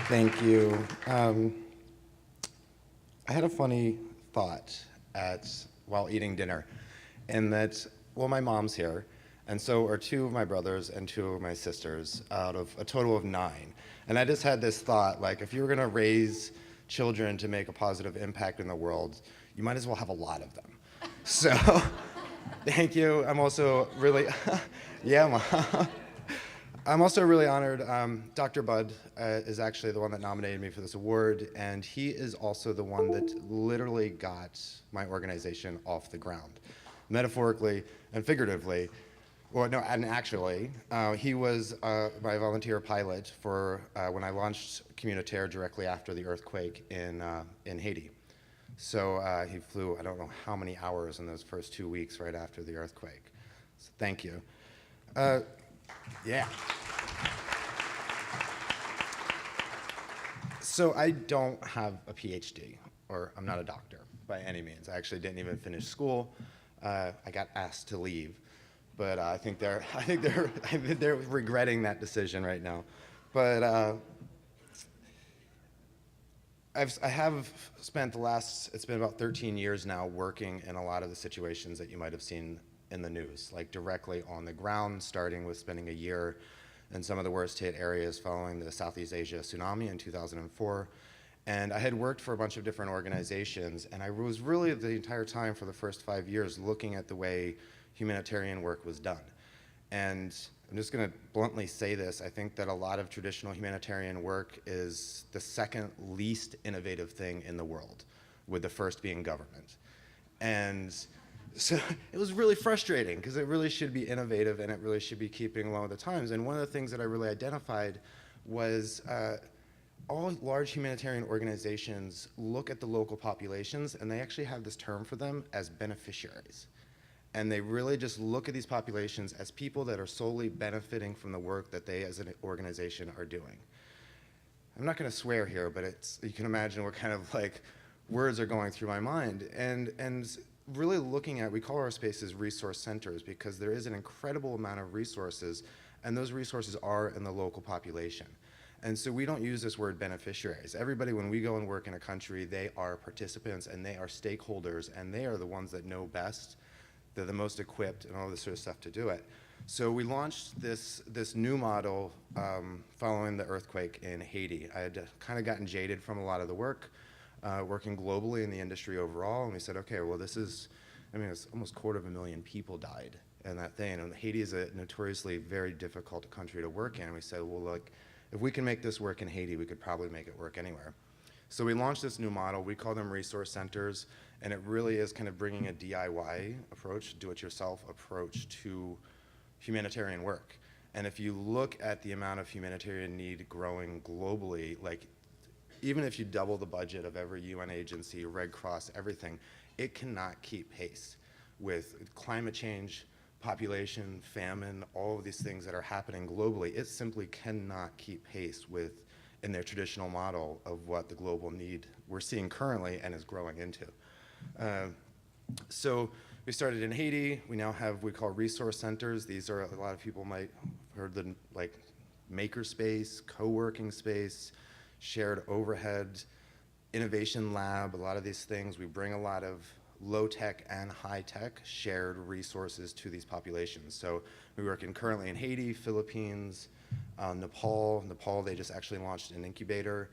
Thank you. I had a funny thought while eating dinner, and that, well, my mom's here, and so are two of my brothers and two of my sisters out of a total of nine. And I just had this thought, like, if you were gonna raise children to make a positive impact in the world, you might as well have a lot of them. So, thank you. I'm also really, yeah, Mom. I'm also really honored. Dr. Budd is actually the one that nominated me for this award, and he is also the one that literally got my organization off the ground, metaphorically and figuratively. Well, no, and actually, he was my volunteer pilot for when I launched Communautaire directly after the earthquake in Haiti. So he flew, I don't know how many hours in those first 2 weeks right after the earthquake. So thank you. Yeah. So I don't have a PhD, or I'm not a doctor by any means. I actually didn't even finish school. I got asked to leave, but I think they're regretting that decision right now. But I have spent it's been about 13 years now working in a lot of the situations that you might have seen in the news, like directly on the ground, starting with spending a year in some of the worst hit areas following the Southeast Asia tsunami in 2004. And I had worked for a bunch of different organizations, and I was really the entire time for the first 5 years looking at the way humanitarian work was done. And I'm just gonna bluntly say this, I think that a lot of traditional humanitarian work is the second least innovative thing in the world, with the first being government. And so it was really frustrating because it really should be innovative and it really should be keeping along with the times. And one of the things that I really identified was all large humanitarian organizations look at the local populations and they actually have this term for them as beneficiaries. And they really just look at these populations as people that are solely benefiting from the work that they as an organization are doing. I'm not gonna swear here, but you can imagine what kind of like words are going through my mind. And really looking at, we call our spaces resource centers because there is an incredible amount of resources, and those resources are in the local population. And so we don't use this word beneficiaries. Everybody, when we go and work in a country, they are participants and they are stakeholders, and they are the ones that know best. They're the most equipped and all this sort of stuff to do it. So we launched this new model following the earthquake in Haiti. I had kind of gotten jaded from a lot of the work, working globally in the industry overall, and we said, okay, well it's almost 250,000 people died in that thing, and Haiti is a notoriously very difficult country to work in, and we said, well, look, if we can make this work in Haiti, we could probably make it work anywhere. So we launched this new model, we call them resource centers, and it really is kind of bringing a DIY approach, do-it-yourself approach to humanitarian work. And if you look at the amount of humanitarian need growing globally, like even if you double the budget of every UN agency, Red Cross, everything, it cannot keep pace with climate change, population, famine, all of these things that are happening globally. It simply cannot keep pace in their traditional model of what the global need we're seeing currently and is growing into. So we started in Haiti. We now have what we call resource centers. These are, a lot of people might have heard the like maker space, co-working space, shared overhead, innovation lab, a lot of these things. We bring a lot of low-tech and high-tech shared resources to these populations. So we work currently in Haiti, Philippines, Nepal. Nepal, they just actually launched an incubator,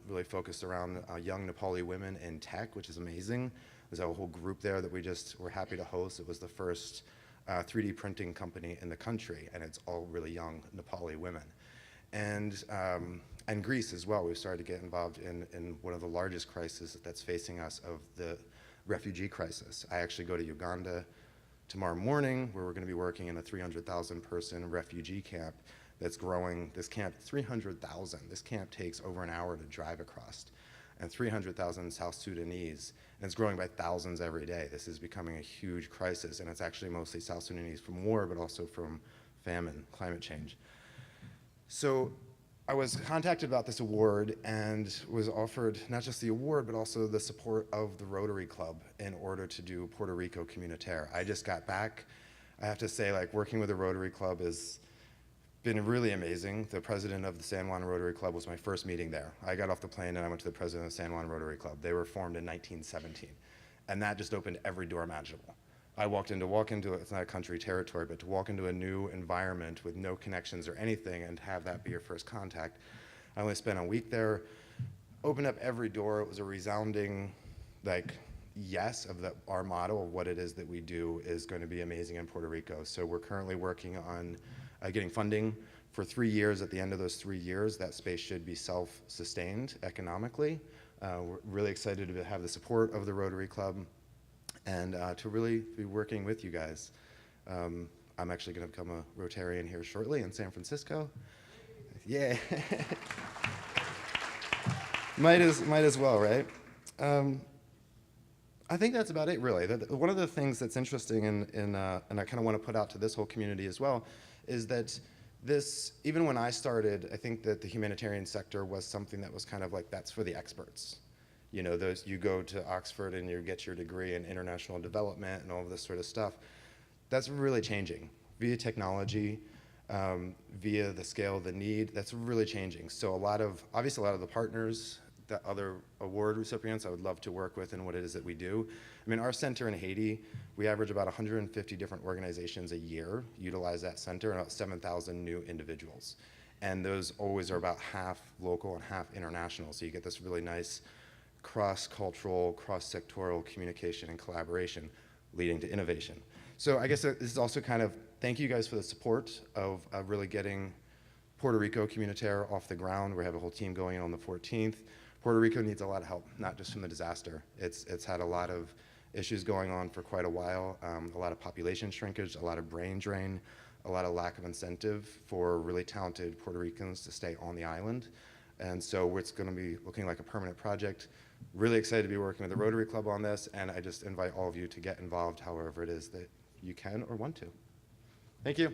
really focused around young Nepali women in tech, which is amazing. There's a whole group there that we're happy to host. It was the first 3D printing company in the country, and it's all really young Nepali women. And Greece as well. We've started to get involved in one of the largest crises that's facing us, of the refugee crisis. I actually go to Uganda tomorrow morning, where we're going to be working in a 300,000 person refugee camp that's growing. This camp, 300,000. This camp takes over an hour to drive across, and 300,000 South Sudanese, and it's growing by thousands every day. This is becoming a huge crisis, and it's actually mostly South Sudanese from war, but also from famine, climate change. So I was contacted about this award and was offered not just the award, but also the support of the Rotary Club in order to do Puerto Rico Communautaire. I just got back. I have to say, like, working with the Rotary Club is been really amazing. The president of the San Juan Rotary Club was my first meeting there. I got off the plane and I went to the president of the San Juan Rotary Club. They were formed in 1917. And that just opened every door imaginable. I walk into, it's not a country territory, but to walk into a new environment with no connections or anything and have that be your first contact. I only spent a week there, opened up every door. It was a resounding, like, yes of our motto of what it is that we do is going to be amazing in Puerto Rico. So we're currently working on getting funding for 3 years. At the end of those 3 years, that space should be self-sustained economically. We're really excited to have the support of the Rotary Club and to really be working with you guys. I'm actually going to become a Rotarian here shortly in San Francisco. Yeah. might as well, right? I think that's about it, really. One of the things that's interesting, and I kind of want to put out to this whole community as well, is that even when I started, I think that the humanitarian sector was something that was kind of like, that's for the experts. You know, you go to Oxford and you get your degree in international development and all of this sort of stuff. That's really changing via technology, via the scale of the need. That's really changing. So obviously a lot of the partners, the other award recipients I would love to work with in what it is that we do. I mean, our center in Haiti, we average about 150 different organizations a year utilize that center, and about 7,000 new individuals. And those always are about half local and half international. So you get this really nice cross-cultural, cross-sectoral communication and collaboration leading to innovation. So I guess this is also kind of, thank you guys for the support of really getting Puerto Rico Communitaire off the ground. We have a whole team going on the 14th. Puerto Rico needs a lot of help, not just from the disaster. It's had a lot of issues going on for quite a while, a lot of population shrinkage, a lot of brain drain, a lot of lack of incentive for really talented Puerto Ricans to stay on the island. And so it's going to be looking like a permanent project. Really excited to be working with the Rotary Club on this, and I just invite all of you to get involved however it is that you can or want to. Thank you.